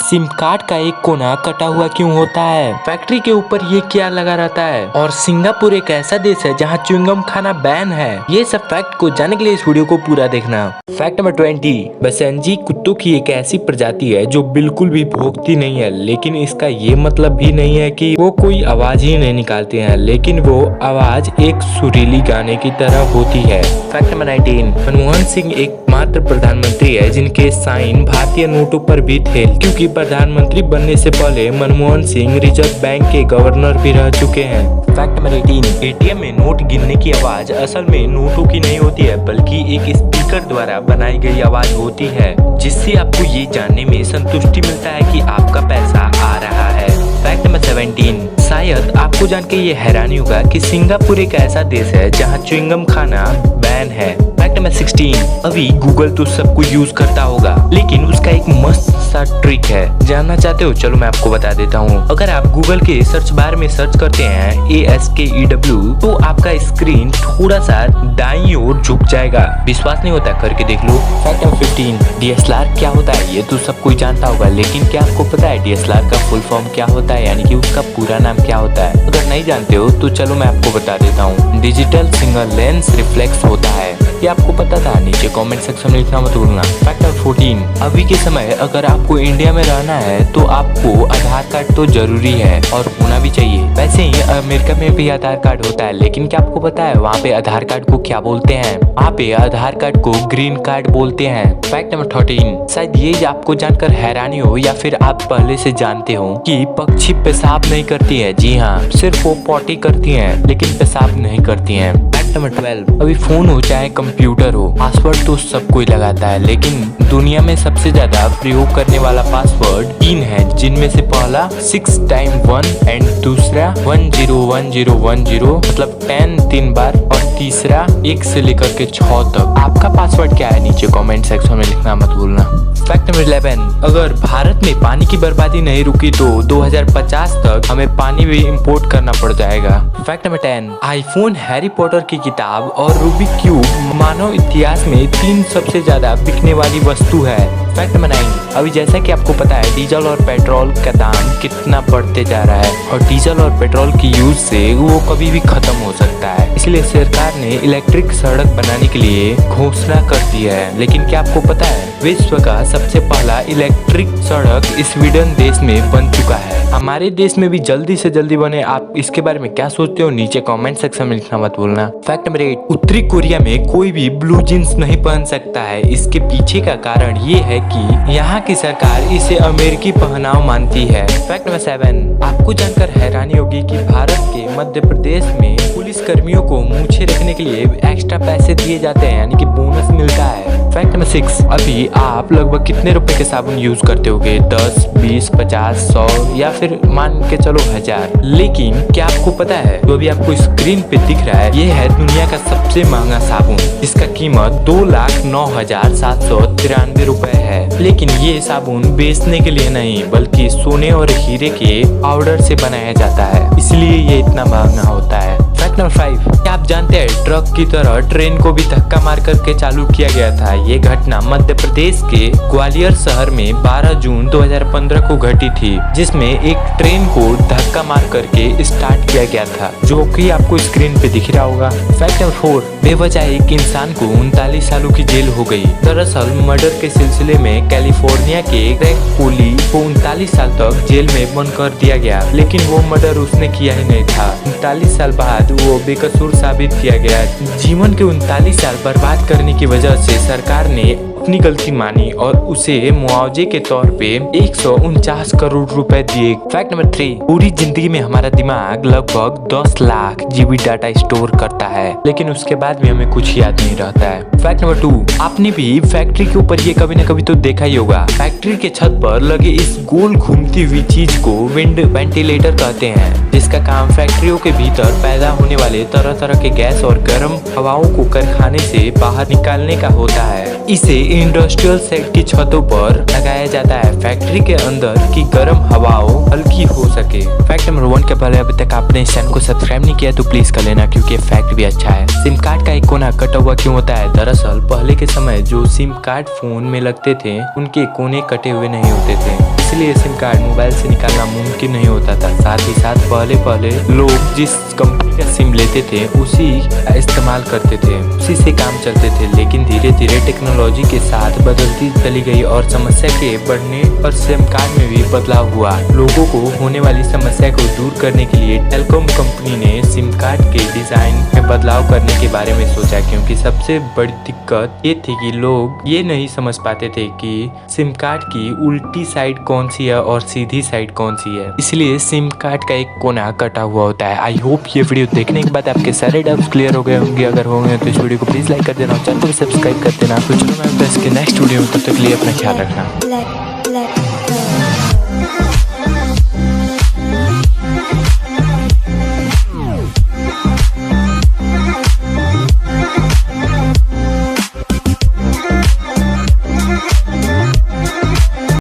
SIM card का एक कोना कटा हुआ क्यों होता है? फैक्ट्री के ऊपर ये क्या लगा रहता है? और सिंगापुर एक ऐसा देश है जहाँ च्युइंगम खाना बैन है। ये सब फैक्ट को जानने के लिए इस वीडियो को पूरा देखना। फैक्ट नंबर 20, बसेंजी कुत्तों की एक ऐसी प्रजाति है जो बिल्कुल भी भौंकती नहीं है, लेकिन इसका ये मतलब भी नहीं है कि वो कोई आवाज ही नहीं निकालते हैं, लेकिन वो आवाज एक सुरीली गाने की तरह होती है। फैक्ट नंबर 19, मनमोहन सिंह एकमात्र प्रधानमंत्री है जिनके साइन भारतीय नोटों पर भी थे, क्योंकि प्रधानमंत्री बनने से पहले मनमोहन सिंह रिजर्व बैंक के गवर्नर भी रह चुके हैं। फैक्ट नंबर 18, एटीएम में नोट गिनने की आवाज असल में नोटों की नहीं होती है, बल्कि एक स्पीकर द्वारा बनाई गई आवाज होती है, जिससे आपको ये जानने में संतुष्टि मिलता है कि आपका पैसा आ रहा है। फैक्ट नंबर 17, शायद आपको जान के ये हैरानी होगा कि सिंगापुर एक ऐसा देश है जहाँ च्युइंगम खाना बैन है। फैक्ट नंबर 16, अभी गूगल तो सबको यूज करता होगा, लेकिन उसका एक मस्त सा ट्रिक है। जानना चाहते हो? चलो मैं आपको बता देता हूँ। अगर आप गूगल के सर्च बार में सर्च करते हैं ASKEW, तो आपका स्क्रीन थोड़ा सा दाईं ओर झुक जाएगा। विश्वास नहीं होता? करके देख लो। फैक्ट नंबर 15, DSLR क्या होता है? ये तो सब कोई जानता होगा, लेकिन क्या आपको पता है DSLR का फुल फॉर्म क्या होता है, यानी कि उसका पूरा नाम क्या होता है? अगर नहीं जानते हो तो चलो मैं आपको बता देता हूँ। डिजिटल सिंगल लेंस रिफ्लेक्स होता है। ये आपको पता था? नीचे कमेंट सेक्शन में लिखना मत भूलना। फैक्ट नंबर 14, अभी के समय अगर आपको इंडिया में रहना है तो आपको आधार कार्ड तो जरूरी है और होना भी चाहिए। वैसे ही अमेरिका में भी आधार कार्ड होता है, लेकिन क्या आपको पता है वहाँ पे आधार कार्ड को क्या बोलते हैं? वहाँ पे आधार कार्ड को ग्रीन कार्ड बोलते हैं। फैक्ट नंबर 13, शायद ये आपको जानकर हैरानी हो या फिर आप पहले से जानते हो कि पक्षी पेशाब नहीं करती है। जी हाँ, सिर्फ वो पॉटी करती है, लेकिन पेशाब नहीं करती है। फैक्ट नंबर 12, अभी फोन हो चाहे कंप्यूटर हो, पासवर्ड तो सब कोई लगाता है, लेकिन दुनिया में सबसे ज्यादा प्रयोग करने वाला पासवर्ड 3 है, जिनमें से पहला 6 टाइम 1 एंड दूसरा 101010, मतलब 10 3 बार, और तीसरा 1 से लेकर के 6 तक। आपका पासवर्ड क्या है? नीचे कमेंट सेक्शन में लिखना मत भूलना। फैक्ट नंबर 11, अगर भारत में पानी की बर्बादी नहीं रुकी तो 2050 तक हमें पानी भी इंपोर्ट करना पड़ जाएगा। Fact number 10, iPhone, Harry Potter की किताब और रूबिक क्यूब मानव इतिहास में 3 सबसे ज्यादा बिकने वाली वस्तु है। फैक्ट नंबर 9, अभी जैसा कि आपको पता है डीजल और पेट्रोल का दाम कितना बढ़ते जा रहा है, और डीजल और पेट्रोल की यूज से वो कभी भी खत्म हो सकता है, इसलिए सरकार ने इलेक्ट्रिक सड़क बनाने के लिए घोषणा कर दी है। लेकिन क्या आपको पता है विश्व का सबसे पहला इलेक्ट्रिक सड़क स्वीडन देश में बन चुका है। हमारे देश में भी जल्दी से जल्दी बने। आप इसके बारे में क्या सोचते हो? नीचे कमेंट सेक्शन में लिखना मत भूलना। फैक्ट नंबर 8, उत्तरी कोरिया में कोई भी ब्लू जींस नहीं पहन सकता है। इसके पीछे का कारण ये है कि यहाँ की सरकार इसे अमेरिकी पहनाव मानती है। फैक्ट नंबर 7, आपको जानकर हैरानी होगी कि भारत के मध्य प्रदेश में पुलिस कर्मियों को मूछें रखने के लिए एक्स्ट्रा पैसे दिए जाते हैं, यानी कि बोनस मिलता है। फैक्ट नंबर 6, अभी आप लगभग कितने रुपए के साबुन यूज करते होगे? 10, 20, 50, 100 या फिर मान के चलो 1000। लेकिन क्या आपको पता है जो अभी आपको स्क्रीन पे दिख रहा है, ये है दुनिया का सबसे महंगा साबुन, जिसका कीमत 2,09,793 रुपए है। लेकिन ये साबुन बेचने के लिए नहीं, बल्कि सोने और हीरे के पाउडर से बनाया जाता है, इसलिए ये इतना महंगा होता है। फैक्ट नंबर 5, क्या आप जानते हैं ट्रक की तरह ट्रेन को भी धक्का मार करके चालू किया गया था? ये घटना मध्य प्रदेश के ग्वालियर शहर में 12 जून 2015 को घटी थी, जिसमें एक ट्रेन को धक्का मार करके स्टार्ट किया गया था, जो कि आपको स्क्रीन पे दिख रहा होगा। फैक्ट नंबर 4, बेवजह एक इंसान को 39 सालों की जेल हो गई। दरअसल मर्डर के सिलसिले में कैलिफोर्निया के क्रेग कोली को 39 साल तक जेल में बंद कर दिया गया, लेकिन वो मर्डर उसने किया ही नहीं था। 39 साल बाद वो बेकसूर साबित किया गया। जीवन के 39 साल बर्बाद करने की वजह से सरकार ने अपनी गलती मानी और उसे मुआवजे के तौर पे 149 करोड़ रुपए दिए। फैक्ट नंबर 3, पूरी जिंदगी में हमारा दिमाग लगभग 10 लाख GB डाटा स्टोर करता है, लेकिन उसके बाद भी हमें कुछ याद नहीं रहता है। फैक्ट नंबर 2, आपने भी फैक्ट्री के ऊपर ये कभी न कभी तो देखा ही होगा। फैक्ट्री के छत पर लगे इस गोल घूमती हुई चीज को विंड वेंटिलेटर कहते हैं, जिसका काम फैक्ट्रियों के भीतर पैदा होने वाले तरह तरह के गैस और गर्म हवाओं को कारखाने से बाहर निकालने का होता है। इसे इंडस्ट्रियल सेट की छतों पर लगाया जाता है फैक्ट्री के अंदर की गर्म हवाओं हल्की हो सके। फैक्ट नंबर 1 के पहले अभी तक आपने इस चैनल को सब्सक्राइब नहीं किया तो प्लीज कर लेना, क्योंकि फैक्ट भी अच्छा है। सिम कार्ड का एक कोना कटा हुआ क्यों होता है? दरअसल पहले के समय जो सिम कार्ड फोन में लगते थे उनके कोने कटे हुए नहीं होते थे, इसलिए सिम कार्ड मोबाइल से निकालना मुमकिन नहीं होता था। साथ ही साथ पहले लोग जिस कंपनी का सिम लेते थे उसी का इस्तेमाल करते थे, उसी से काम चलते थे। लेकिन धीरे धीरे टेक्नोलॉजी के साथ बदलती चली गई और समस्या के बढ़ने पर सिम कार्ड में भी बदलाव हुआ। लोगों को होने वाली समस्या को दूर करने के लिए टेलीकॉम कंपनी ने सिम कार्ड के डिजाइन में बदलाव करने के बारे में सोचा, क्योंकि सबसे बड़ी दिक्कत ये थी कि लोग ये नहीं समझ पाते थे कि सिम कार्ड की उल्टी साइड कौन सी है और सीधी साइड कौन सी है, इसलिए सिम कार्ड का एक कोना कटा हुआ होता है। आई होप ये वीडियो देखने के बाद आपके सारे डाउट्स क्लियर हो गए होंगे। अगर हो गए तो इस वीडियो को प्लीज लाइक कर देना और चैनल को भी सब्सक्राइब कर देना। तो चलो मैं इसके नेक्स्ट वीडियो में, तब तक के लिए अपना ख्याल रखना।